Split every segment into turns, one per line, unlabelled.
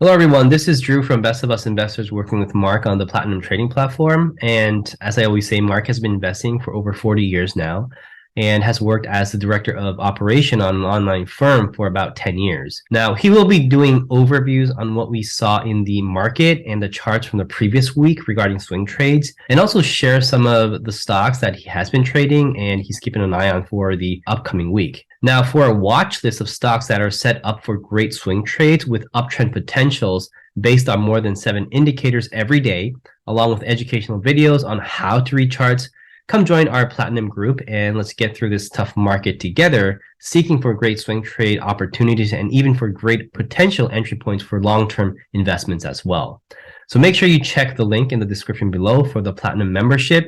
Hello, everyone. This is Drew from Best of Us Investors working with Mark on the Platinum Trading Platform. And as I always say, Mark has been investing for over 40 years now and has worked as the director of operation on an online firm for about 10 years. Now, he will be doing overviews on what we saw in the market and the charts from the previous week regarding swing trades, and also share some of the stocks that he has been trading and he's keeping an eye on for the upcoming week. Now, for a watch list of stocks that are set up for great swing trades with uptrend potentials based on more than 7 indicators every day, along with educational videos on how to read charts, come join our Platinum group and let's get through this tough market together, seeking for great swing trade opportunities and even for great potential entry points for long-term investments as well. So make sure you check the link in the description below for the Platinum membership.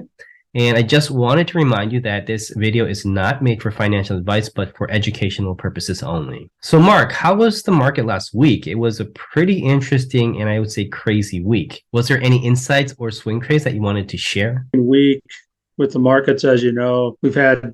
And I just wanted to remind you that this video is not made for financial advice, but for educational purposes only. So Mark, how was the market last week? It was a pretty interesting and I would say crazy week. Was there any insights or swing trades that you wanted to share?
Week with the markets, as you know, we've had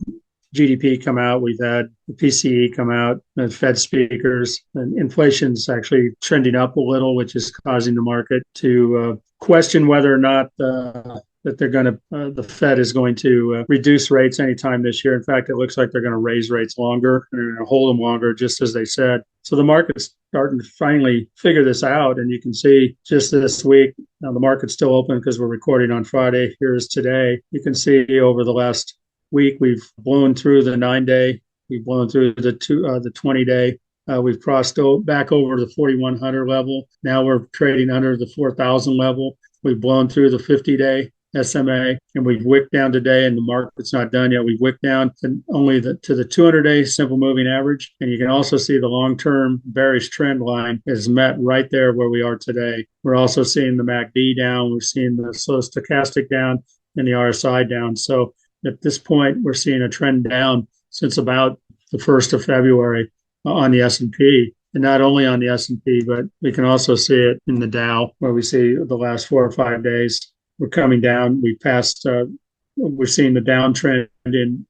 GDP come out, we've had the PCE come out, and Fed speakers, and inflation's actually trending up a little, which is causing the market to question whether or not that the Fed is going to reduce rates anytime this year. In fact, it looks like they're going to raise rates longer and they're going to hold them longer, just as they said. So the market's starting to finally figure this out. And you can see just this week, now the market's still open because we're recording on Friday. Here's today. You can see over the last week, we've blown through the 9-day. We've blown through the 20-day. We've crossed back over the 4,100 level. Now we're trading under the 4,000 level. We've blown through the 50-day SMA, and we've wicked down today, and the market's not done yet. We've wicked down to the 200-day simple moving average, and you can also see the long-term bearish trend line is met right there where we are today. We're also seeing the MACD down, we're seeing the slow stochastic down, and the RSI down. So at this point, we're seeing a trend down since about the 1st of February on the S&P. And not only on the S&P, but we can also see it in the Dow, where we see the last 4 or 5 days. We're coming down. We're seeing the downtrend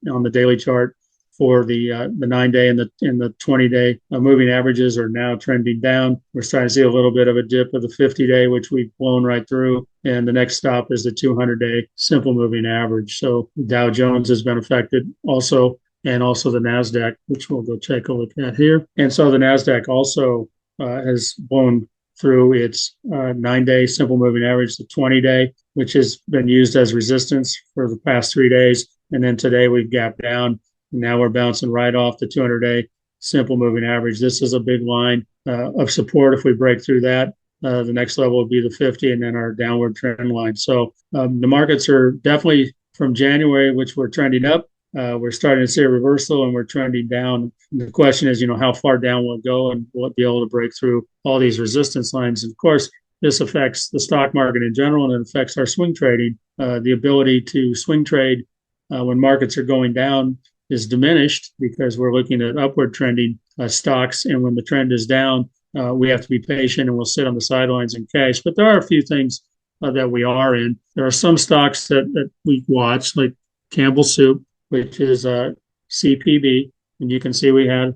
on the daily chart for the 9-day and the 20-day moving averages are now trending down. We're starting to see a little bit of a dip of the 50-day, which we've blown right through. And the next stop is the 200-day simple moving average. So Dow Jones has been affected also, and also the NASDAQ, which we'll go take a look at here. And so the NASDAQ also has blown through its 9-day simple moving average, the 20-day, which has been used as resistance for the past 3 days. And then today we've gapped down, and now we're bouncing right off the 200-day simple moving average. This is a big line of support. If we break through that, the next level would be the 50 and then our downward trend line. So the markets are definitely from January, which we're trending up. We're starting to see a reversal and we're trending down. The question is, how far down will it go and will it be able to break through all these resistance lines? And of course, this affects the stock market in general and it affects our swing trading. The ability to swing trade when markets are going down is diminished because we're looking at upward trending stocks. And when the trend is down, we have to be patient and we'll sit on the sidelines and cash. But there are a few things that we are in. There are some stocks that we watch, like Campbell Soup, which is CPB. And you can see we had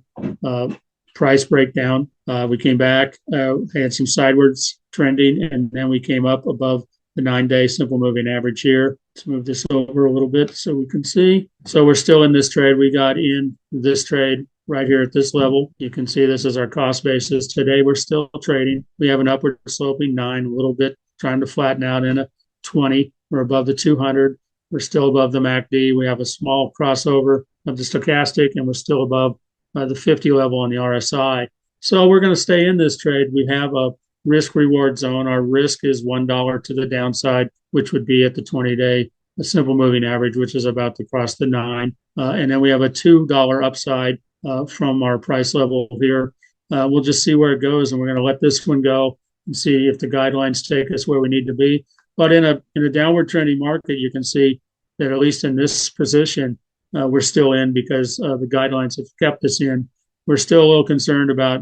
price breakdown. We came back, had some sidewards trending, and then we came up above the 9-day simple moving average here. Let's move this over a little bit so we can see. So we're still in this trade. We got in this trade right here at this level. You can see this is our cost basis. Today we're still trading. We have an upward sloping 9, a little bit trying to flatten out in a 20. We're above the 200. We're still above the MACD. We have a small crossover of the stochastic, and we're still above the 50 level on the RSI. So we're going to stay in this trade. We have a risk reward zone. Our risk is $1 to the downside, which would be at the 20-day simple moving average, which is about to cross the 9. And then we have a $2 upside from our price level here. We'll just see where it goes, and we're going to let this one go and see if the guidelines take us where we need to be. But in a downward trending market, you can see that at least in this position, we're still in because the guidelines have kept us in. We're still a little concerned about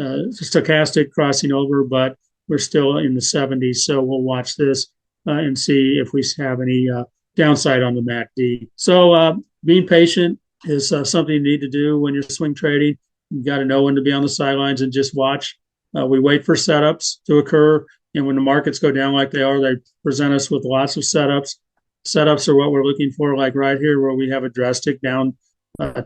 stochastic crossing over, but we're still in the 70s. So we'll watch this and see if we have any downside on the MACD. So being patient is something you need to do when you're swing trading. You got to know when to be on the sidelines and just watch. We wait for setups to occur. And when the markets go down like they are, they present us with lots of setups. Setups are what we're looking for, like right here, where we have a drastic down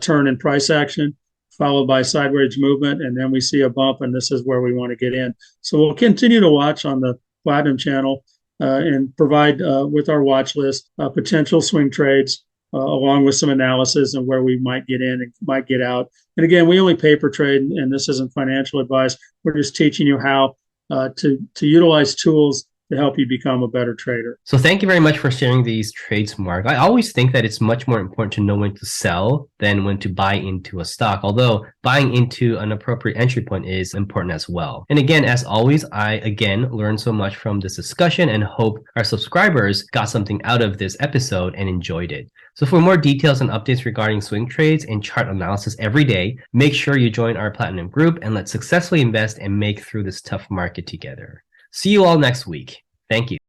turn in price action, followed by sideways movement, and then we see a bump, and this is where we want to get in. So we'll continue to watch on the Platinum channel and provide with our watch list potential swing trades along with some analysis and where we might get in and might get out. And again, we only paper trade, and this isn't financial advice. We're just teaching you how to utilize tools to help you become a better trader.
So thank you very much for sharing these trades, Mark. I always think that it's much more important to know when to sell than when to buy into a stock, although buying into an appropriate entry point is important as well. And again, as always, I again learned so much from this discussion and hope our subscribers got something out of this episode and enjoyed it. So for more details and updates regarding swing trades and chart analysis every day, make sure you join our Platinum group and let's successfully invest and make through this tough market together. See you all next week. Thank you.